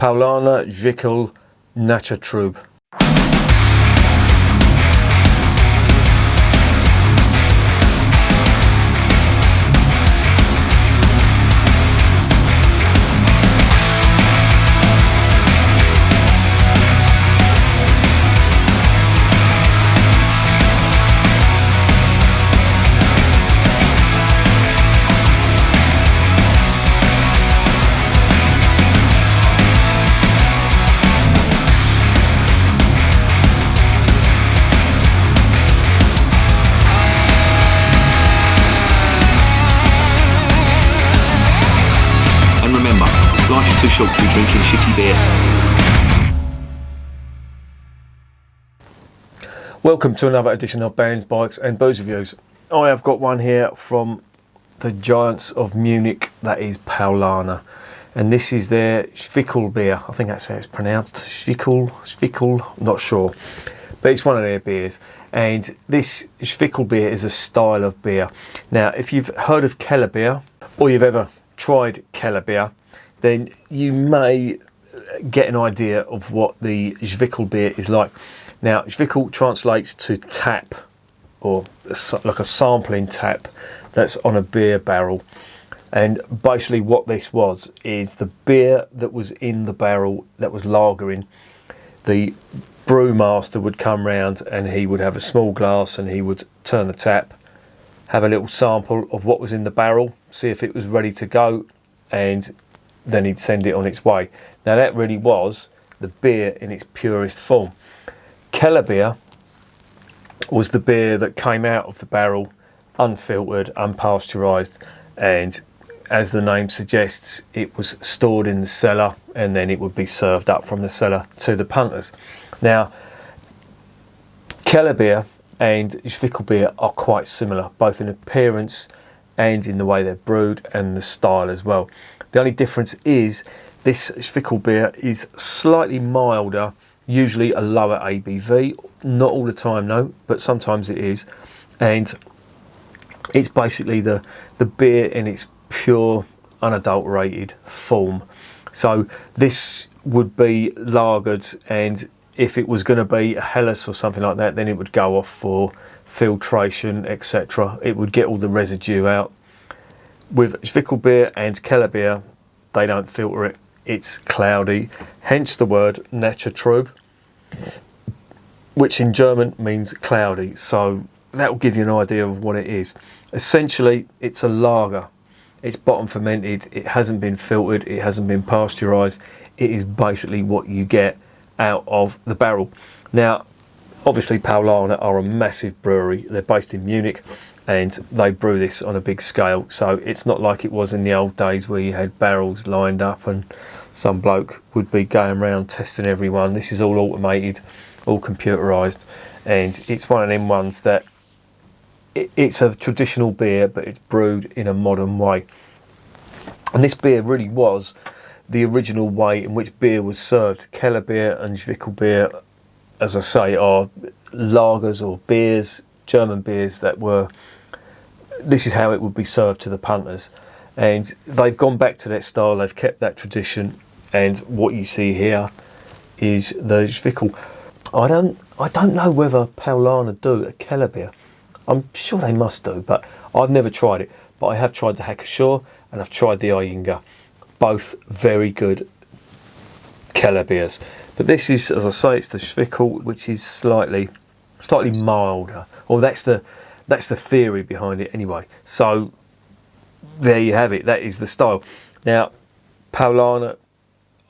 Paulaner Zwickl Trub. Life is too short to be drinking shitty beer. Welcome to another edition of Bands, Bikes and Booze Reviews. I have got one here from the giants of Munich, that is Paulaner. And this is their Zwickl beer. I think that's how it's pronounced. Zwickl, not sure. But it's one of their beers. And this Zwickl beer is a style of beer. Now, if you've heard of Keller beer, or you've ever tried Keller beer, then you may get an idea of what the Zwickl beer is like. Now, Zwickl translates to tap, or like a sampling tap that's on a beer barrel. And basically what this was is the beer that was in the barrel that was lagering. The brewmaster would come round and he would have a small glass and he would turn the tap, have a little sample of what was in the barrel, see if it was ready to go, and then he'd send it on its way. Now that really was the beer in its purest form. Keller beer was the beer that came out of the barrel, unfiltered, unpasteurised, and as the name suggests, it was stored in the cellar and then it would be served up from the cellar to the punters. Now, Keller beer and Zwickl beer are quite similar, both in appearance and in the way they're brewed and the style as well. The only difference is this Zwickl beer is slightly milder, usually a lower ABV, not all the time no, but sometimes it is, and it's basically the beer in its pure, unadulterated form. So this would be lagered, and if it was going to be a Helles or something like that, then it would go off for filtration, etc. It would get all the residue out. With Zwickl beer and Keller beer, they don't filter it, it's cloudy, hence the word Trub, which in German means cloudy, so that will give you an idea of what it is. Essentially, it's a lager, it's bottom fermented, it hasn't been filtered, it hasn't been pasteurised, it is basically what you get out of the barrel. Now, obviously Paulaner are a massive brewery, they're based in Munich, and they brew this on a big scale, so it's not like it was in the old days where you had barrels lined up and some bloke would be going around testing everyone. This is all automated, all computerised, and it's one of them ones that it's a traditional beer but it's brewed in a modern way. And this beer really was the original way in which beer was served. Keller beer and Zwickl beer, as I say, are lagers or beers, German beers that were, this is how it would be served to the punters, and they've gone back to that style, they've kept that tradition, and what you see here is the Zwickl. I don't know whether Paulaner do a Keller beer. I'm sure they must do, but I've never tried it. But I have tried the Hackashaw and I've tried the Eyinger, both very good Keller beers. But this is, as I say, it's the Zwickl, which is slightly milder. Or that's the theory behind it anyway. So there you have it. That is the style. Now, Paulaner,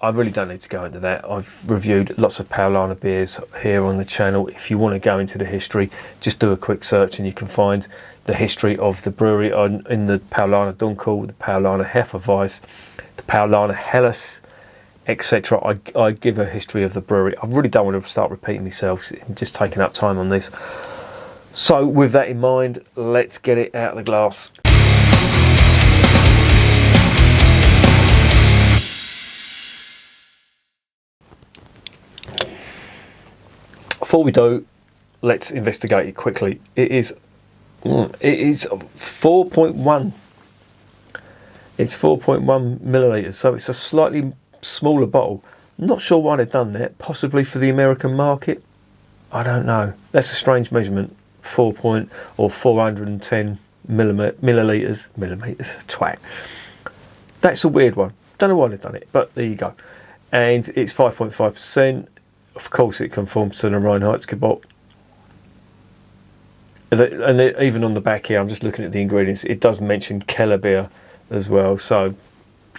I really don't need to go into that. I've reviewed lots of Paulaner beers here on the channel. If you want to go into the history, just do a quick search and you can find the history of the brewery in the Paulaner Dunkel, the Paulaner Hefeweiss, the Paulaner Helles, etc. I give a history of the brewery. I really don't want to start repeating myself. I'm just taking up time on this. So with that in mind, let's get it out of the glass. Before we do, let's investigate it quickly. It is 4.1. It's 4.1 millilitres, so it's a slightly smaller bottle Not sure why they've done that. Possibly for the American market. I don't know. That's a strange measurement. 410 millilitres. Twat. That's a weird one. Don't know why they've done it, but there you go. And it's 5.5%. Of course, it conforms to the Reinheitsgebot. And even on the back here, I'm just looking at the ingredients. It does mention Keller beer as well. So,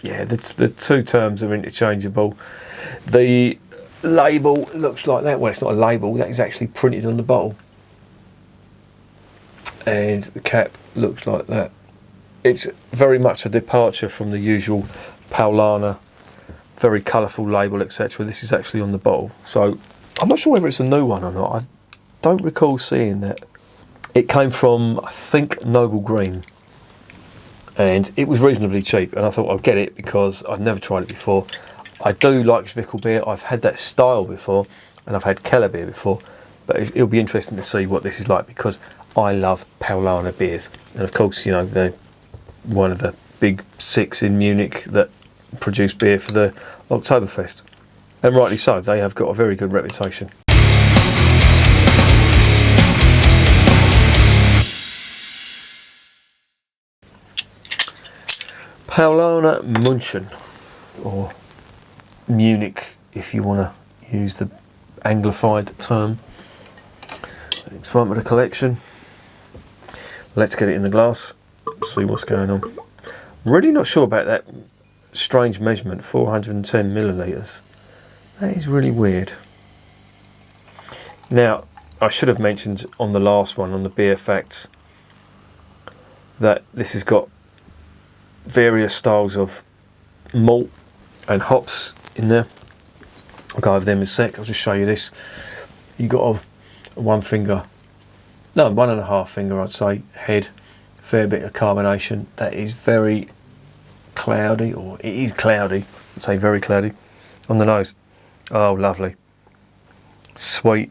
yeah, the two terms are interchangeable. The label looks like that. Well, it's not a label. That is actually printed on the bottle. And the cap looks like that. It's very much a departure from the usual Paulaner, very colourful label, etc. This is actually on the bottle. So, I'm not sure whether it's a new one or not. I don't recall seeing that. It came from, I think, Noble Green, and it was reasonably cheap, and I thought I'll get it because I've never tried it before. I do like Zwickl beer. I've had that style before, and I've had Keller beer before, but it'll be interesting to see what this is like because I love Paulaner beers, and of course, you know, they're one of the big six in Munich that produce beer for the Oktoberfest, and rightly so. They have got a very good reputation. Paulaner München, or Munich if you want to use the anglified term. Next one with the collection. Let's get it in the glass, see what's going on. Really not sure about that strange measurement, 410 millilitres. That is really weird. Now, I should have mentioned on the last one, on the beer facts, that this has got various styles of malt and hops in there. I'll go over them in a sec. I'll just show you this. You've got a 1 finger, no, 1.5 finger I'd say, head, fair bit of carbonation. That is very cloudy, or it is cloudy, I'd say very cloudy. On the nose, oh lovely. Sweet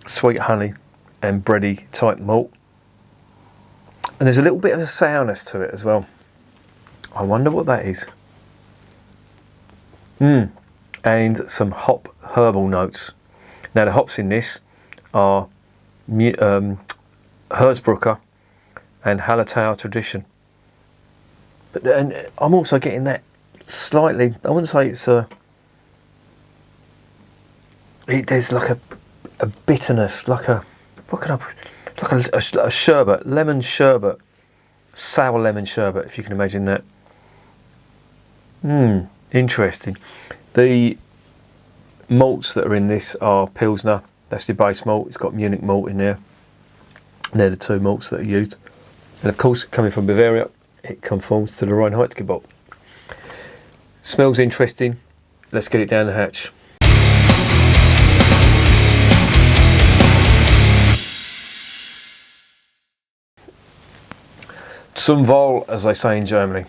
honey and bready type malt. And there's a little bit of a sourness to it as well. I wonder what that is. And some hop herbal notes. Now the hops in this are Herzbrucker and Hallertau Tradition. But and I'm also getting that slightly, I wouldn't say it's there's like a bitterness, like a, what can I put? It's like a sherbet, lemon sherbet, sour lemon sherbet, if you can imagine that. Interesting. The malts that are in this are Pilsner, that's the base malt. It's got Munich malt in there. They're the two malts that are used. And of course, coming from Bavaria, it conforms to the Reinheitsgebot. Smells interesting. Let's get it down the hatch. Zum Wohl, as they say in Germany.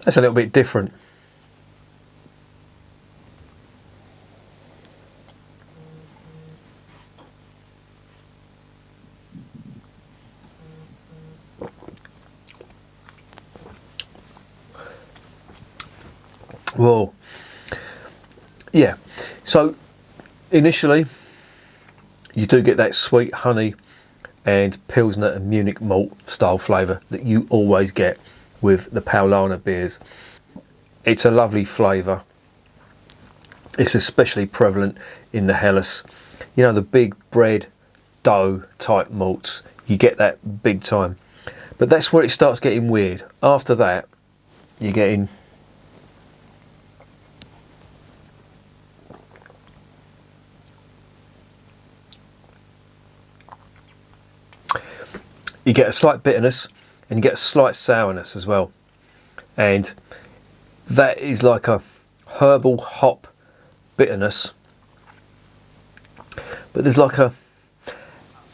That's a little bit different. Whoa. Yeah. So initially you do get that sweet honey and Pilsner and Munich malt style flavour that you always get with the Paulaner beers. It's a lovely flavour. It's especially prevalent in the Helles. You know, the big bread dough type malts, you get that big time. But that's where it starts getting weird. After that, you're getting you get a slight bitterness and you get a slight sourness as well. And that is like a herbal hop bitterness. But there's like a,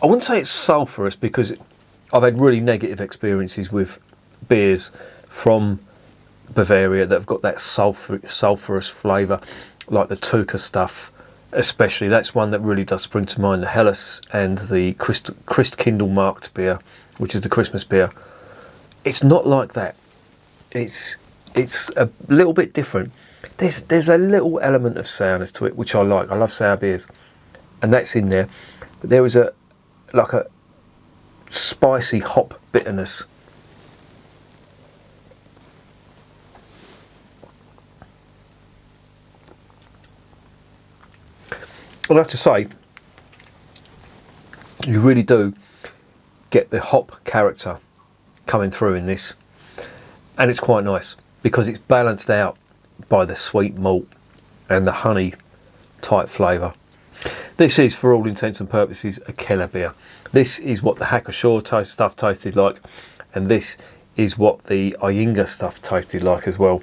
I wouldn't say it's sulphurous because I've had really negative experiences with beers from Bavaria that have got that sulphurous flavour, like the Tuka stuff especially. That's one that really does spring to mind. The Helles and the Christkindl marked beer, which is the Christmas beer. It's not like that. It's a little bit different. There's a little element of sourness to it, which I like. I love sour beers, and that's in there. But there is a spicy hop bitterness. I'll have to say, you really do get the hop character coming through in this, and it's quite nice because it's balanced out by the sweet malt and the honey type flavour. This is, for all intents and purposes, a Keller beer. This is what the Hacker-Shaw stuff tasted like, and this is what the Ayinga stuff tasted like as well.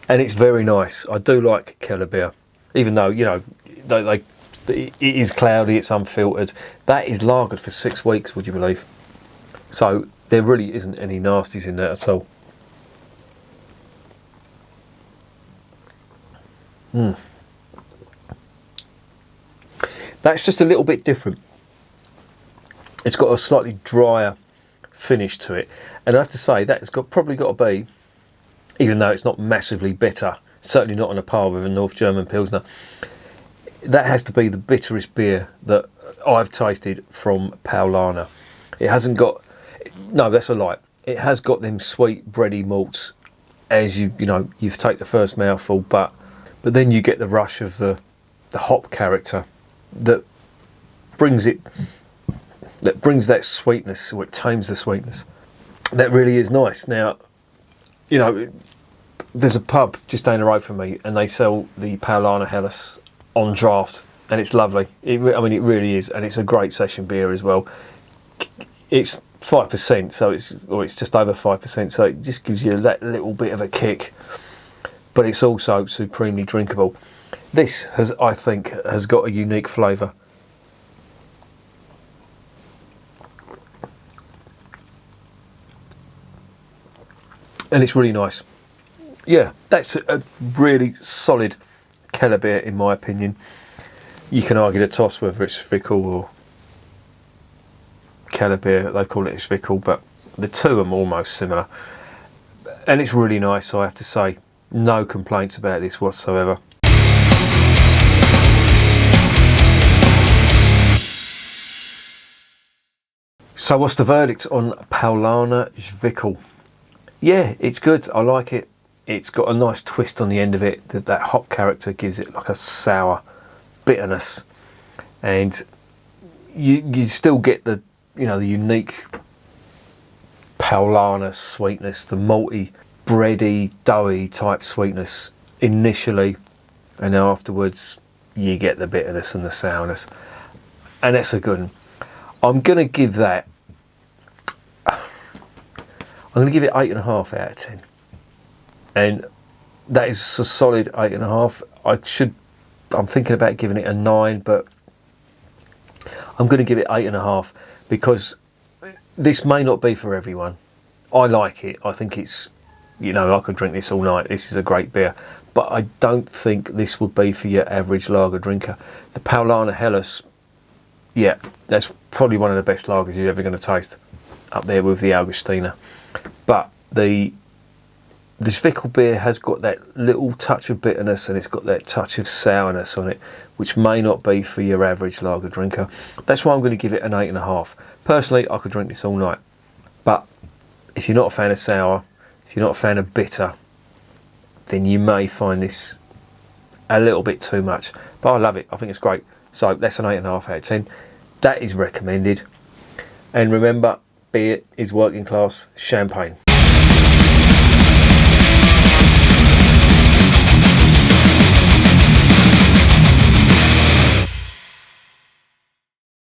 And it's very nice. I do like Keller beer, even though, you know, it is cloudy, it's unfiltered. That is lagered for 6 weeks, would you believe? So there really isn't any nasties in there at all. That's just a little bit different. It's got a slightly drier finish to it, and I have to say that's probably got to be, even though it's not massively bitter, certainly not on a par with a North German Pilsner, that has to be the bitterest beer that I've tasted from Paulaner. It hasn't got, no, that's a lie. It has got them sweet bready malts as you take the first mouthful, but then you get the rush of the hop character that brings that sweetness, or it tames the sweetness. That really is nice. Now, you know, there's a pub just down the road from me, and they sell the Paulaner Helles on draft, and it's lovely. I mean, it really is, and it's a great session beer as well. It's 5%, so it's just over 5%, so it just gives you that little bit of a kick, but it's also supremely drinkable. This I think has got a unique flavour. And it's really nice. Yeah, that's a really solid Keller beer in my opinion. You can argue the toss whether it's Zwickl or Keller beer. They call it Zwickl, but the two are almost similar. And it's really nice, I have to say. No complaints about this whatsoever. So what's the verdict on Paulaner Zwickl? Yeah, it's good. I like it. It's got a nice twist on the end of it. That hop character gives it like a sour bitterness, and you still get the unique Paulaner sweetness, the malty, bready, doughy type sweetness initially, and then afterwards you get the bitterness and the sourness, and that's a good one. I'm gonna give that. I'm going to give it 8.5 out of 10, and that is a solid 8.5. I'm thinking about giving it a 9, but I'm going to give it 8.5 because this may not be for everyone. I like it. I think it's, I could drink this all night. This is a great beer, but I don't think this would be for your average lager drinker. The Paulaner Helles, yeah, that's probably one of the best lagers you're ever going to taste, up there with the Augustiner. But the Zwickl beer has got that little touch of bitterness, and it's got that touch of sourness on it, which may not be for your average lager drinker. That's why I'm going to give it an 8.5. Personally, I could drink this all night. But if you're not a fan of sour, if you're not a fan of bitter, then you may find this a little bit too much. But I love it. I think it's great. So that's an 8.5 out of 10. That is recommended. And remember, beer is working class champagne.